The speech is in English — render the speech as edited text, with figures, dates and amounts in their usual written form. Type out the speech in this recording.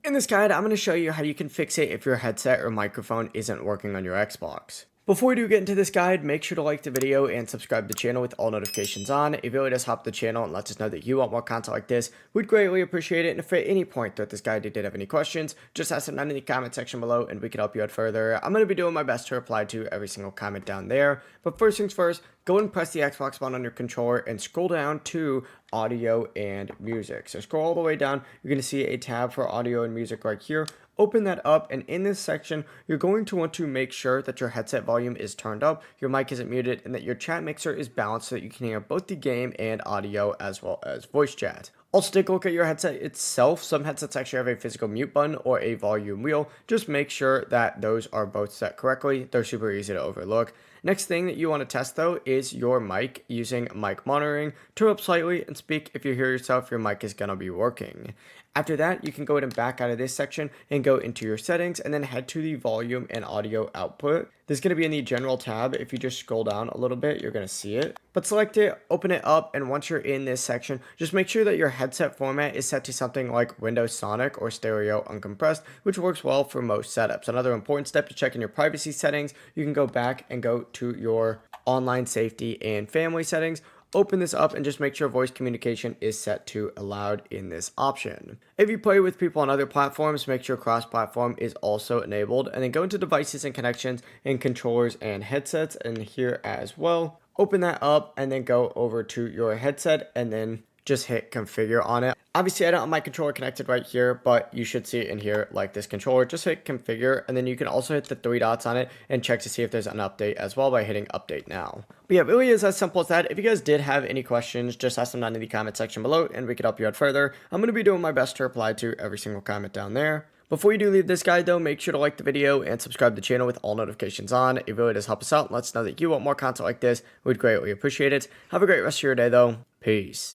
In this guide, I'm going to show you how you can fix it if your headset or microphone isn't working on your Xbox. Before we do get into this guide, make sure to like the video and subscribe to the channel with all notifications on. It really does help the channel and lets us know that you want more content like this. We'd greatly appreciate it, and if at any point throughout this guide you did have any questions, just ask them down in the comment section below and we can help you out further. I'm going to be doing my best to reply to every single comment down there. But first things first, go and press the Xbox button on your controller and scroll down to audio and music. So scroll all the way down, you're going to see a tab for audio and music right here. Open that up, and in this section, you're going to want to make sure that your headset volume is turned up, your mic isn't muted, and that your chat mixer is balanced so that you can hear both the game and audio as well as voice chat. Also, take a look at your headset itself. Some headsets actually have a physical mute button or a volume wheel. Just make sure that those are both set correctly. They're super easy to overlook. Next thing that you want to test though is your mic using mic monitoring. Turn up slightly and speak. If you hear yourself, your mic is going to be working. After that, you can go ahead and back out of this section and go into your settings and then head to the volume and audio output. This is going to be in the general tab. If you just scroll down a little bit, you're going to see it. But select it, open it up, and once you're in this section, just make sure that your headset format is set to something like Windows Sonic or Stereo Uncompressed, which works well for most setups. Another important step to check in your privacy settings, you can go back and go to your online safety and family settings. Open this up and just make sure voice communication is set to allowed in this option. If you play with people on other platforms, make sure cross-platform is also enabled, and then go into devices and connections and controllers and headsets, and here as well. Open that up and then go over to your headset and then just hit configure on it. Obviously, I don't have my controller connected right here, but you should see it in here like this controller. Just hit configure, and then you can also hit the three dots on it and check to see if there's an update as well by hitting update now. But yeah, it really is as simple as that. If you guys did have any questions, just ask them down in the comment section below and we can help you out further. I'm going to be doing my best to reply to every single comment down there. Before you do leave this guide though, make sure to like the video and subscribe to the channel with all notifications on. It really does help us out and lets us know that you want more content like this. We'd greatly appreciate it. Have a great rest of your day though. Peace.